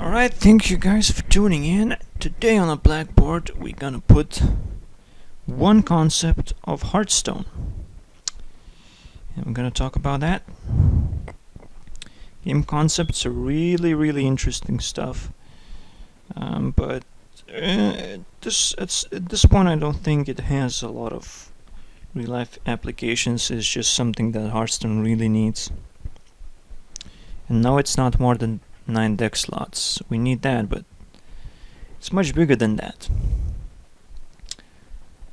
Alright, thank you guys for tuning in. Today on the blackboard we're gonna put one concept of Hearthstone. And we're gonna talk about that. Game concepts are really interesting stuff. But at this point I don't think it has a lot of real life applications. It's just something that Hearthstone really needs. And no, it's not more than 9 deck slots. We need that, but it's much bigger than that.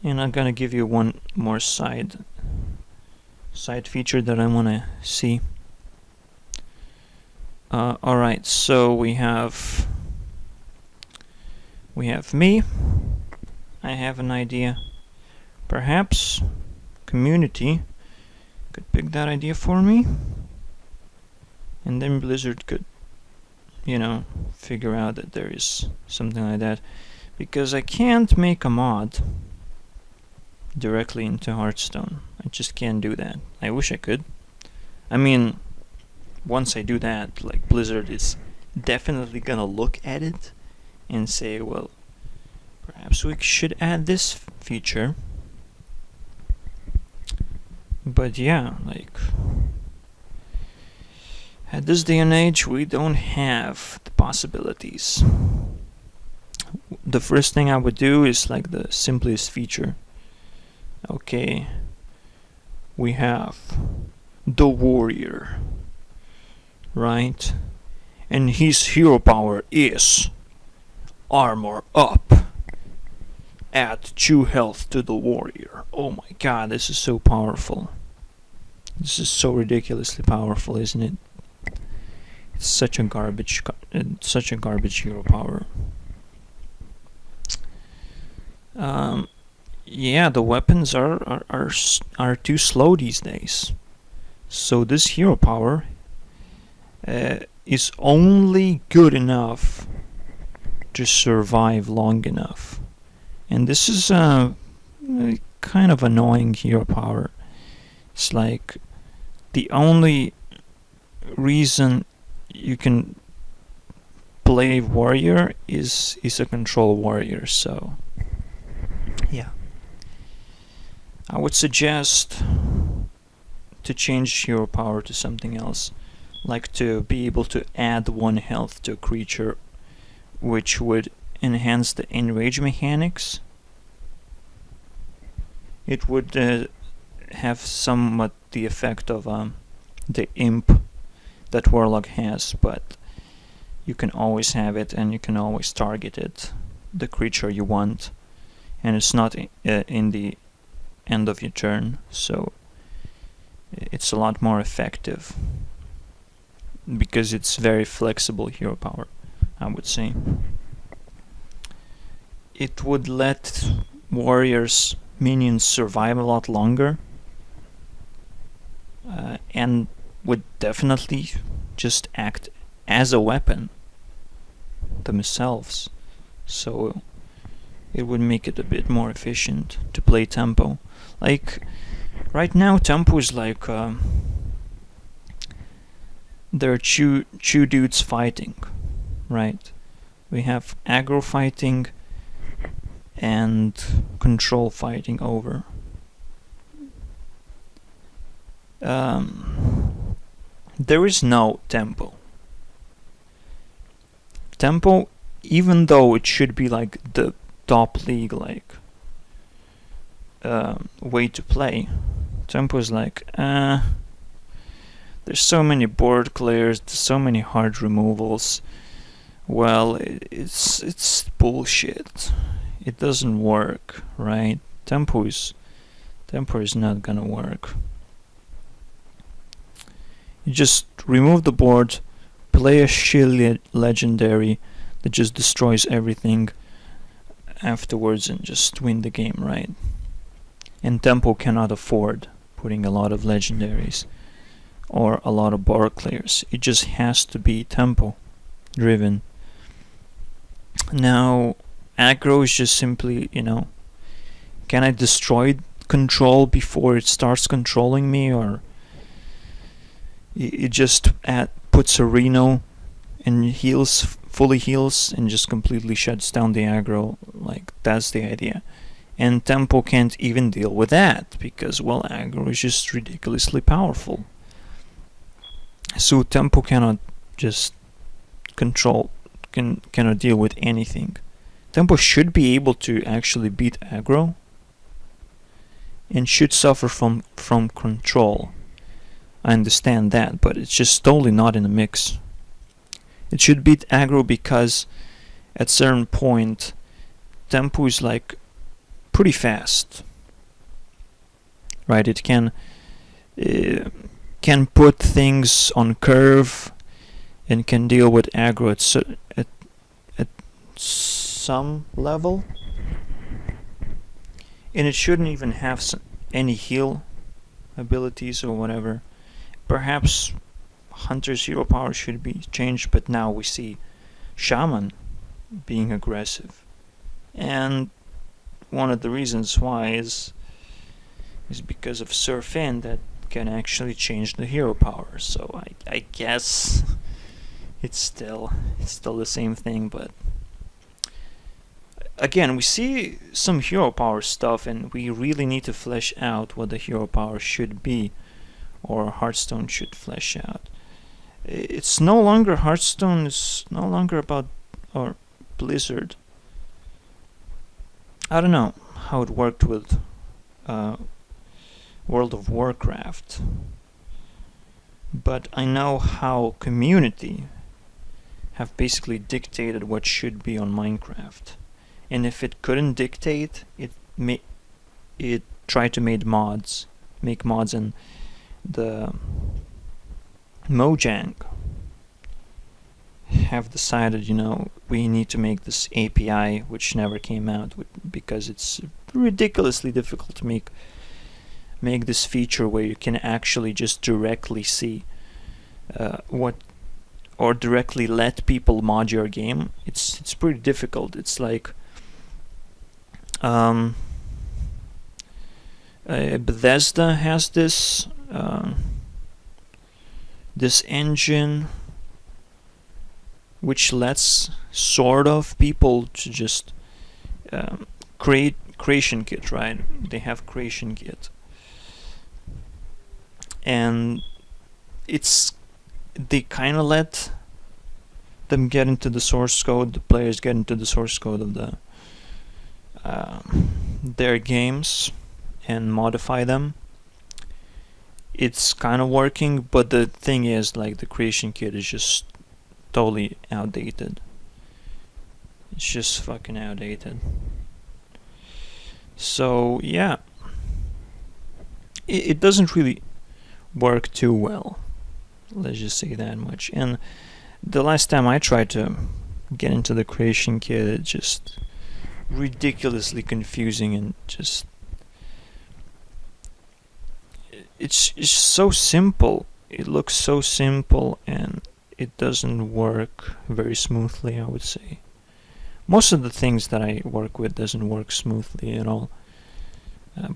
And I'm gonna give you one more side feature that I wanna see. Alright, so we have me. I have an idea. Perhaps community could pick that idea for me, and then Blizzard could, figure out that there is something like that, because I can't make a mod directly into Hearthstone. I just can't do that. I wish I could. I mean, once I do that, like, Blizzard is definitely gonna look at it and say, well, perhaps we should add this feature. But yeah, like, at this day and age, we don't have the possibilities. The first thing I would do is like the simplest feature. Okay, we have the warrior, right? And his hero power is armor up. Add 2 health to the warrior. Oh my god, this is so powerful. This is so ridiculously powerful, isn't it? It's such a garbage hero power. Yeah, the weapons are too slow these days. So this hero power is only good enough to survive long enough. And this is a kind of annoying hero power. It's like the only reason you can play warrior is a control warrior. So yeah, I would suggest to change hero power to something else, like to be able to add 1 health to a creature, which would enhance the enrage mechanics. It would have somewhat the effect of the imp that Warlock has, but you can always have it and you can always target it, the creature you want, and it's not in the end of your turn, so it's a lot more effective because it's very flexible hero power, I would say. It would let warriors minions survive a lot longer, and would definitely just act as a weapon themselves, so it would make it a bit more efficient to play tempo. Like, right now tempo is like there are two dudes fighting, right? We have aggro fighting and control fighting over. There is no tempo. Tempo, even though it should be like the top league, like way to play, tempo is like there's so many board clears, there's so many hard removals. Well, it's bullshit. It doesn't work, right? Tempo is not gonna work. You just remove the board, play a shitty legendary that just destroys everything afterwards, and just win the game, right? And tempo cannot afford putting a lot of legendaries or a lot of board clears. It just has to be tempo driven. Now, aggro is just simply, can I destroy control before it starts controlling me, or it just puts a Reno and heals, fully heals, and just completely shuts down the aggro. Like, that's the idea. And Tempo can't even deal with that, because, well, aggro is just ridiculously powerful. So Tempo cannot just cannot deal with anything. Tempo should be able to actually beat aggro, and should suffer from control. I understand that, but it's just totally not in the mix. It should beat aggro because at certain point Tempo is like pretty fast, right? It can put things on curve and can deal with aggro at some level, and it shouldn't even have any heal abilities or whatever. Perhaps Hunter's hero power should be changed, but now we see Shaman being aggressive, and one of the reasons why is because of Surfin that can actually change the hero power. So I guess it's still the same thing, but again, we see some hero power stuff, and we really need to flesh out what the hero power should be, or Hearthstone should flesh out. It's no longer Hearthstone. It's no longer about, or Blizzard. I don't know how it worked with World of Warcraft, but I know how community have basically dictated what should be on Minecraft. And if it couldn't dictate, it tried to make mods, and the Mojang have decided, we need to make this API, which never came out because it's ridiculously difficult to make this feature where you can actually just directly see or directly let people mod your game. It's pretty difficult. It's like Bethesda has this engine which lets sort of people to just create creation kit, right? They have creation kit, and they kind of let them get into the source code. The players get into the source code of their games and modify them. It's kind of working, but the thing is, like, the creation kit is just totally outdated. It's just fucking outdated. So yeah, it doesn't really work too well, let's just say that much. And the last time I tried to get into the creation kit, it's just ridiculously confusing, and just it's so simple. It looks so simple, and it doesn't work very smoothly, I would say. Most of the things that I work with doesn't work smoothly at all.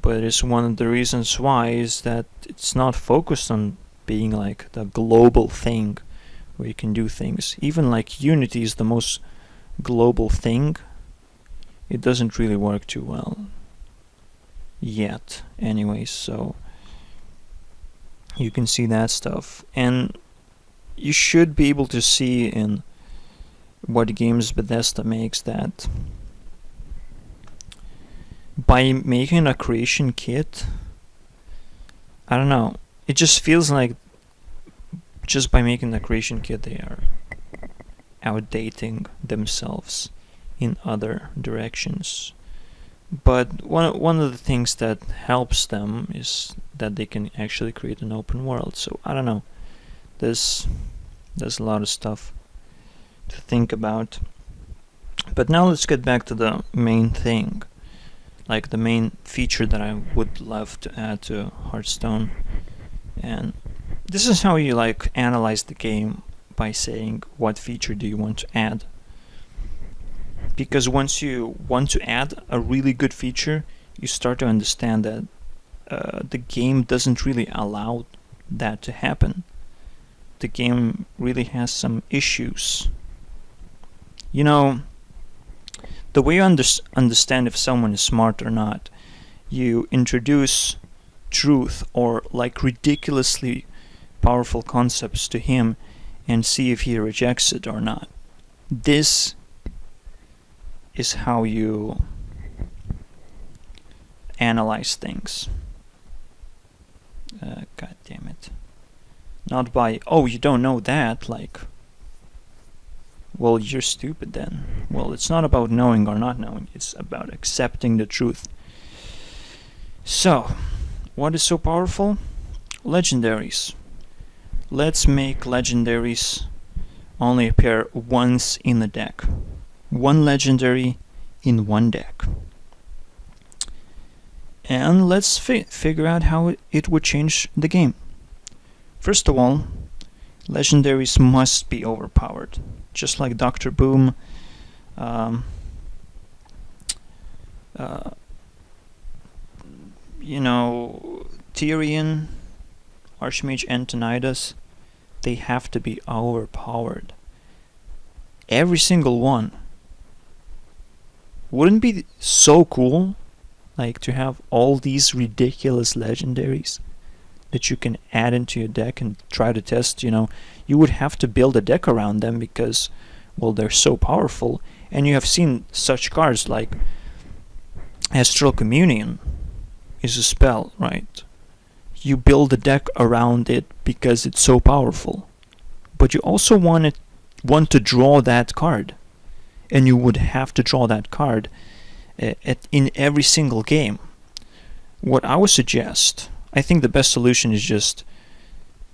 But it's one of the reasons why is that it's not focused on being like the global thing where you can do things. Even like Unity is the most global thing. It doesn't really work too well yet. Anyways, so you can see that stuff, and you should be able to see in what games Bethesda makes that by making a creation kit, I don't know, it just feels like just by making the creation kit they are outdating themselves in other directions. But one of the things that helps them is that they can actually create an open world. So I don't know, there's a lot of stuff to think about. But now let's get back to the main thing, like the main feature that I would love to add to Hearthstone. And this is how you like analyze the game, by saying what feature do you want to add. Because once you want to add a really good feature, you start to understand that the game doesn't really allow that to happen. the game really has some issues. You know, the way you understand if someone is smart or not, you introduce truth or like ridiculously powerful concepts to him and see if he rejects it or not. This is how you analyze things. God damn it. Not by, oh, you don't know that, like, well, you're stupid then. Well, it's not about knowing or not knowing, it's about accepting the truth. So, what is so powerful? Legendaries. Let's make legendaries only appear once in the deck. One legendary in one deck. And let's figure out how it would change the game. First of all, legendaries must be overpowered. Just like Dr. Boom, you know, Tyrion, Archmage Antonidas, they have to be overpowered. Every single one. Wouldn't it be so cool, like, to have all these ridiculous legendaries that you can add into your deck and try to test? You know, you would have to build a deck around them because, well, they're so powerful. And you have seen such cards like Astral Communion is a spell, right? You build a deck around it because it's so powerful. But you also want to draw that card. And you would have to draw that card in every single game. What I would suggest, I think the best solution is just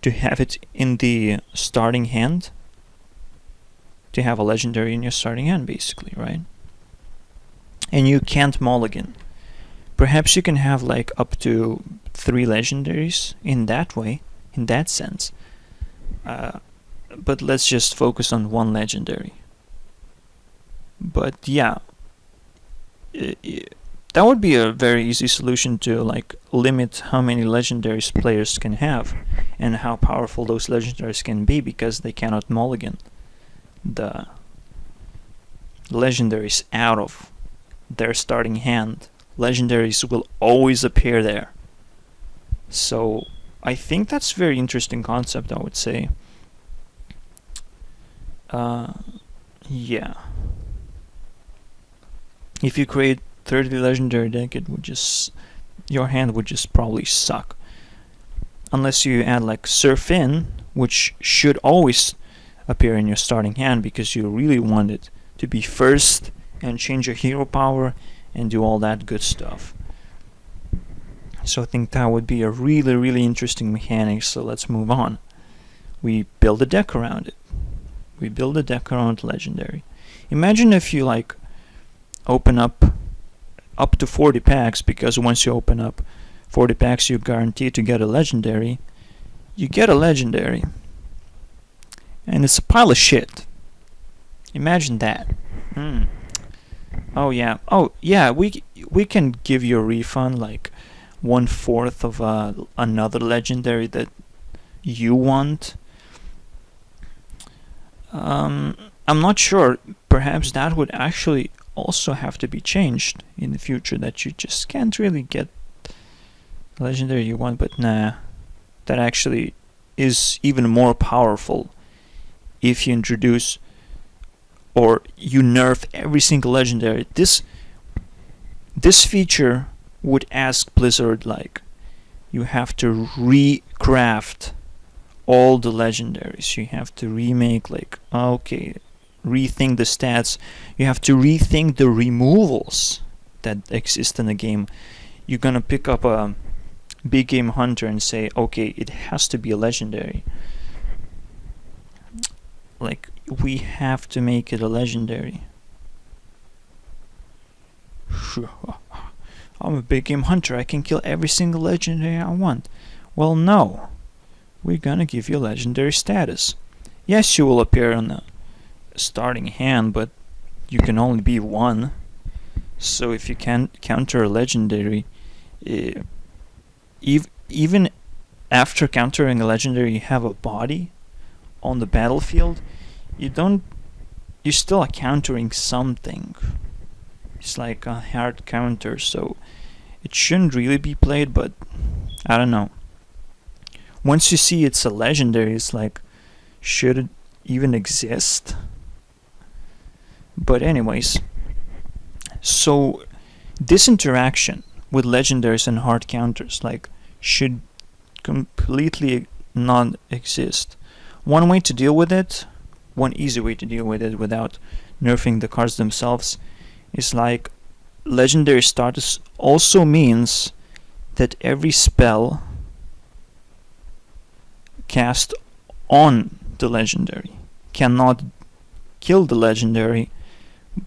to have it in the starting hand. To have a legendary in your starting hand, basically, right? And you can't mulligan. Perhaps you can have like up to 3 legendaries in that way, in that sense. But let's just focus on one legendary. But yeah, that would be a very easy solution to like limit how many legendaries players can have and how powerful those legendaries can be, because they cannot mulligan the legendaries out of their starting hand. Legendaries will always appear there. So I think that's a very interesting concept, I would say. Yeah. If you create 30 legendary deck, it would just, your hand would just probably suck. Unless you add like Surf In, which should always appear in your starting hand because you really want it to be first and change your hero power and do all that good stuff. So I think that would be a really, really interesting mechanic. So let's move on. We build a deck around it. We build a deck around legendary. Imagine if you like open up to 40 packs, because once you open up 40 packs you're guaranteed to get a legendary. You get a legendary and it's a pile of shit. Imagine that. Oh yeah, we can give you a refund, like 1/4 of another legendary that you want. I'm not sure. Perhaps that would actually also have to be changed in the future, that you just can't really get the legendary you want. But nah, that actually is even more powerful if you introduce or you nerf every single legendary. This feature would ask Blizzard, like, you have to recraft all the legendaries. You have to remake, like, okay, rethink the stats. You have to rethink the removals that exist in the game. You're gonna pick up a big game hunter and say, okay, it has to be a legendary. Like, we have to make it a legendary. I'm a big game hunter, I can kill every single legendary I want. Well, no. We're gonna give you legendary status. Yes, you will appear on the starting hand, but you can only be one. So if you can't counter a legendary, even after countering a legendary, you have a body. on the battlefield, you still are countering something. It's like a hard counter, so it shouldn't really be played, but I don't know. Once you see it's a legendary, it's like, should it even exist? But anyways, so this interaction with legendaries and hard counters like should completely not exist. One way to deal with it, one easy way to deal with it without nerfing the cards themselves, is like legendary status also means that every spell cast on the legendary cannot kill the legendary,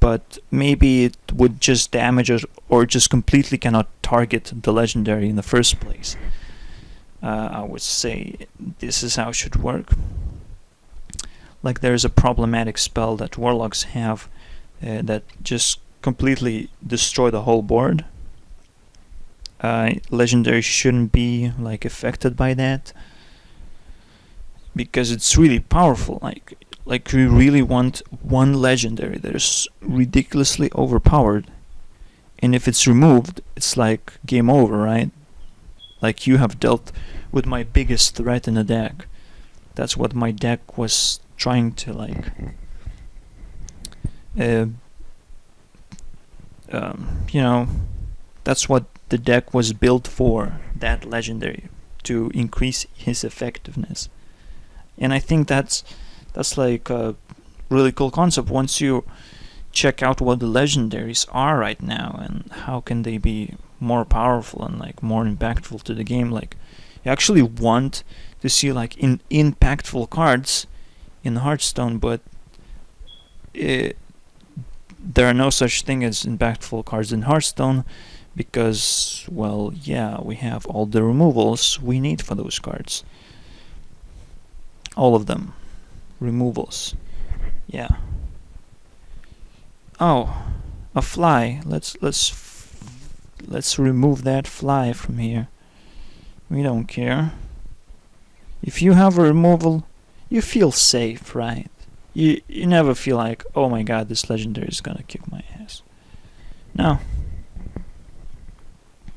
but maybe it would just damage it or just completely cannot target the legendary in the first place. I would say this is how it should work. Like there's a problematic spell that warlocks have that just completely destroy the whole board. Legendary shouldn't be like affected by that because it's really powerful. Like you really want one legendary that is ridiculously overpowered, and if it's removed, it's like game over, right? Like you have dealt with my biggest threat in the deck. That's what my deck was trying to like you know, that's what the deck was built for, that legendary, to increase his effectiveness. And I think that's like a really cool concept once you check out what the legendaries are right now and how can they be more powerful and like more impactful to the game. Like you actually want to see like impactful cards in Hearthstone, but there are no such thing as impactful cards in Hearthstone because, well, yeah, we have all the removals we need for those cards. All of them. Removals. Yeah. Oh, a fly. Let's remove that fly from here. We don't care. If you have a removal, you feel safe, right? You never feel like, oh my god, this legendary is gonna kick my ass. No.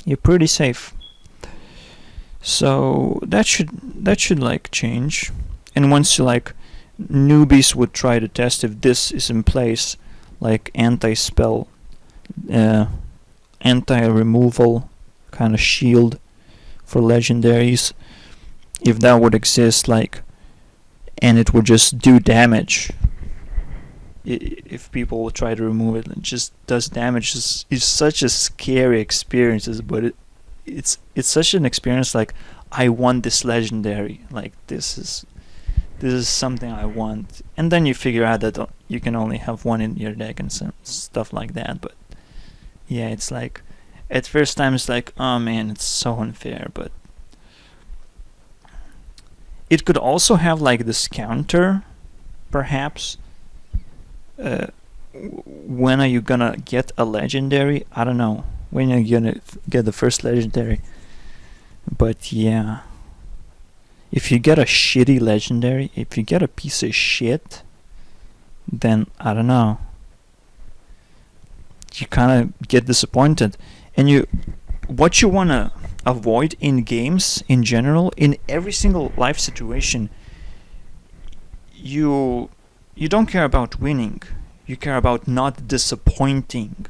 You're pretty safe. So that should like change. And once you like newbies would try to test if this is in place, like anti-spell, anti-removal kind of shield for legendaries, if that would exist, like, and it would just do damage. If people would try to remove it, it just does damage. It's such a scary experience, but it's such an experience. Like, I want this legendary. Like, this is something I want. And then you figure out that you can only have one in your deck and some stuff like that. But yeah, it's like at first time it's like, oh man, it's so unfair. But it could also have like this counter, perhaps. When are you gonna get a legendary? I don't know. When are you gonna get the first legendary? But yeah. If you get a shitty legendary, if you get a piece of shit, then I don't know. You kind of get disappointed. And what you want to avoid in games in general, in every single life situation, you don't care about winning. You care about not disappointing.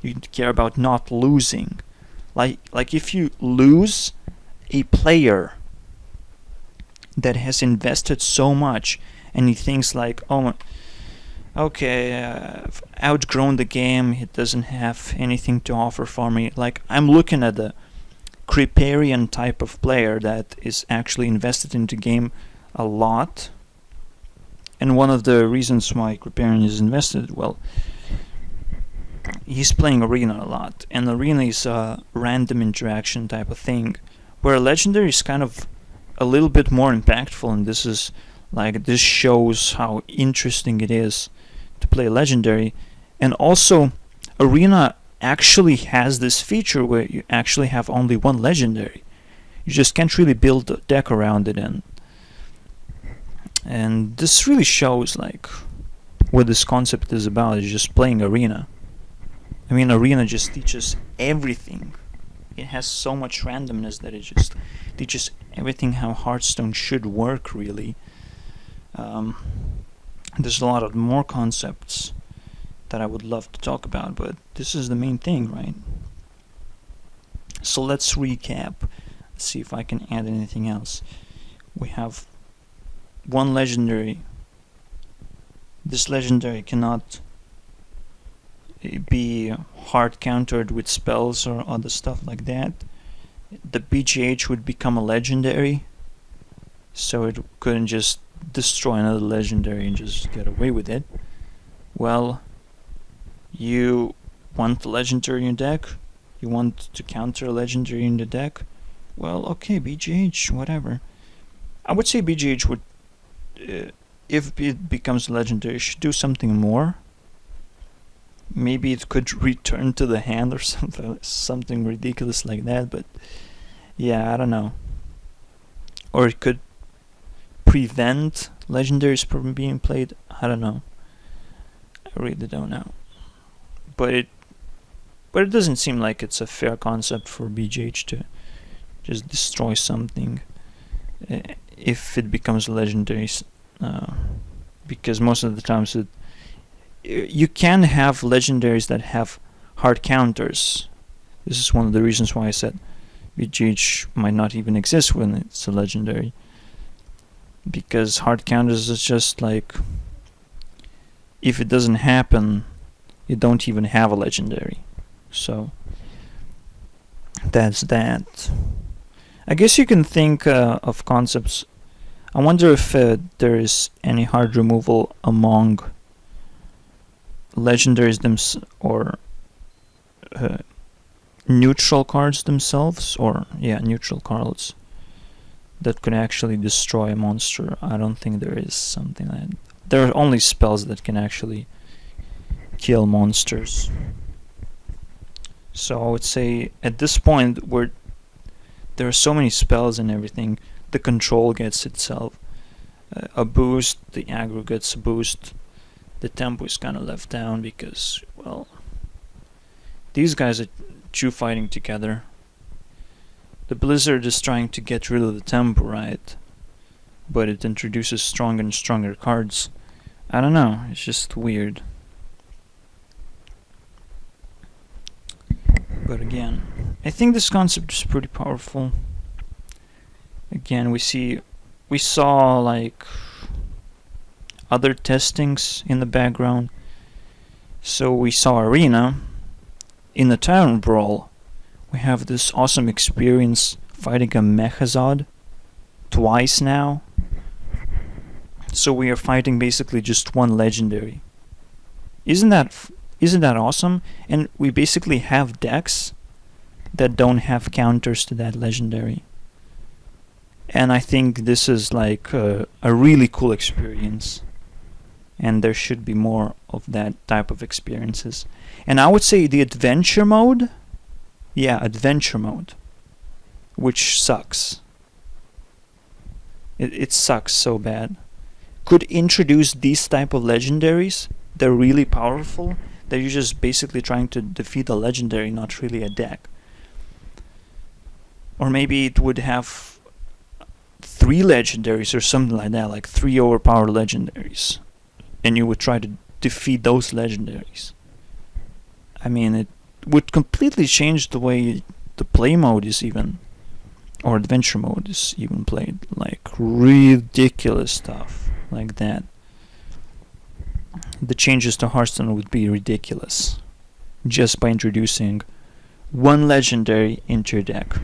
You care about not losing. Like if you lose a player that has invested so much and he thinks like, oh, okay, I've outgrown the game, it doesn't have anything to offer for me. Like, I'm looking at the Creeparian type of player that is actually invested into game a lot. And one of the reasons why Creeparian is invested, well, he's playing Arena a lot, and Arena is a random interaction type of thing, where Legendary is kind of a little bit more impactful, and this shows how interesting it is to play Legendary. And also, Arena actually has this feature where you actually have only one Legendary. You just can't really build a deck around it, and And this really shows like what this concept is about, is just playing Arena. I mean, Arena just teaches everything. It has so much randomness that it just teaches everything how Hearthstone should work, really. There's a lot of more concepts that I would love to talk about, but this is the main thing, right? So let's recap. Let's see if I can add anything else. We have one legendary. This legendary cannot be hard countered with spells or other stuff like that. The BGH would become a legendary, so it couldn't just destroy another legendary and just get away with it. Well, you want the legendary in your deck, you want to counter a legendary in the deck, well, okay, BGH, whatever. I would say BGH would, if it becomes legendary, should do something more. Maybe it could return to the hand or something ridiculous like that, but yeah, I don't know. Or it could prevent legendaries from being played. I don't know. I really don't know. But it doesn't seem like it's a fair concept for BGH to just destroy something if it becomes legendary, because most of the times you can have legendaries that have hard counters. This is one of the reasons why I said BGH might not even exist when it's a legendary, because hard counters is just like, if it doesn't happen, you don't even have a legendary. So that's that. I guess you can think of concepts. I wonder if there is any hard removal among legendaries or neutral cards themselves, or neutral cards that could actually destroy a monster. I don't think there is something like that. There are only spells that can actually kill monsters. So I would say at this point, where there are so many spells and everything, the control gets itself a boost, the aggro gets a boost, the tempo is kind of left down because, well, these guys are two fighting together. The Blizzard is trying to get rid of the tempo, right? But it introduces stronger and stronger cards. I don't know, it's just weird. But again, I think this concept is pretty powerful. Again, we saw like other testings in the background. So we saw Arena. In the Tyrant Brawl, we have this awesome experience fighting a Mechazod twice now. So we are fighting basically just one legendary. Isn't that awesome? And we basically have decks that don't have counters to that legendary. And I think this is like a really cool experience. And there should be more of that type of experiences. And I would say the adventure mode, adventure mode, which sucks. It sucks so bad. Could introduce these type of legendaries. They're really powerful. They're just basically trying to defeat a legendary, not really a deck. Or maybe it would have 3 legendaries or something like that, like 3 overpowered legendaries. And you would try to defeat those legendaries. I mean, it would completely change the way the play mode is even, or adventure mode is even played. Like ridiculous stuff like that. The changes to Hearthstone would be ridiculous just by introducing one legendary into your deck.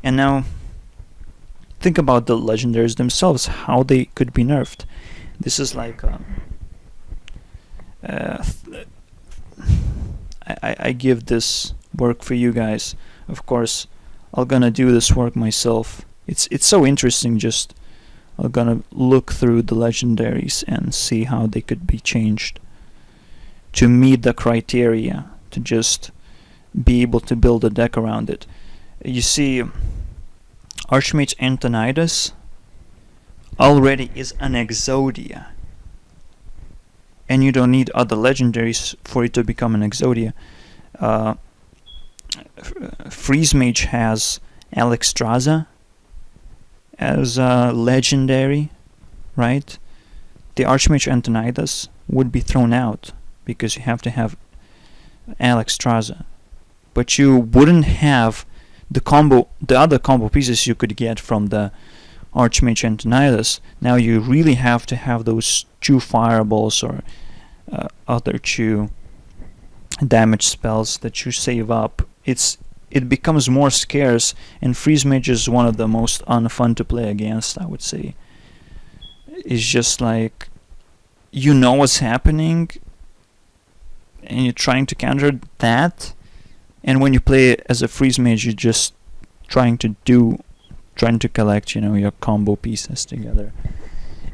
And now think about the legendaries themselves, how they could be nerfed. This is like I give this work for you guys. Of course, I'm gonna do this work myself. It's so interesting. Just I'm gonna look through the legendaries and see how they could be changed to meet the criteria, to just be able to build a deck around it. You see, Archmage Antonidas, already is an Exodia. And you don't need other legendaries for it to become an Exodia. Freeze Mage has Alexstrasza as a legendary, right? The Archmage Antonidas would be thrown out because you have to have Alexstrasza. But you wouldn't have the other combo pieces you could get from the Archmage Antonidas. Now you really have to have those 2 fireballs or other 2 damage spells that you save up. It becomes more scarce, and Freeze Mage is one of the most unfun to play against, I would say. It's just like, you know what's happening, and you're trying to counter that, and when you play as a Freeze Mage, you're just trying to collect, your combo pieces together.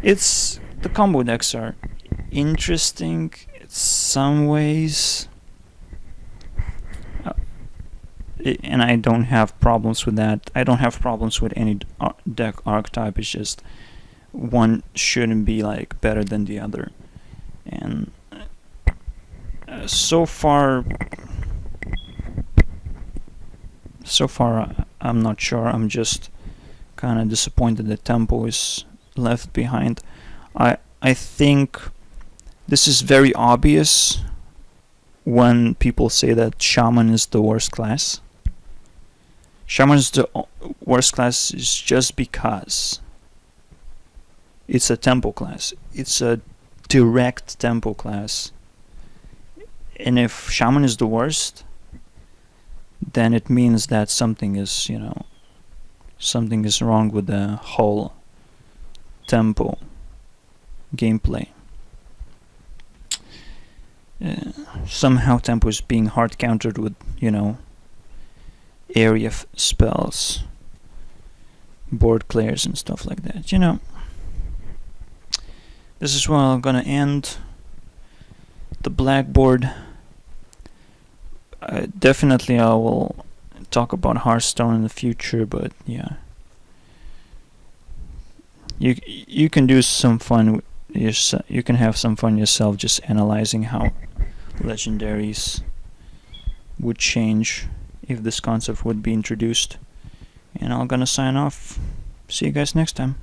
The combo decks are interesting in some ways, and I don't have problems with that. I don't have problems with any deck archetype. It's just one shouldn't be like better than the other. And so far I'm not sure. I'm just kind of disappointed that Tempo is left behind. I think this is very obvious when people say that Shaman is the worst class. Shaman is the worst class is just because it's a tempo class. It's a direct tempo class. And if Shaman is the worst, then it means that something is wrong with the whole tempo gameplay. Somehow tempo is being hard countered with, area spells, board clears and stuff like that. This is where I'm gonna end the blackboard. Definitely I will talk about Hearthstone in the future, but yeah, you can do some fun. You can have some fun yourself just analyzing how legendaries would change if this concept would be introduced. And I'm gonna sign off. See you guys next time.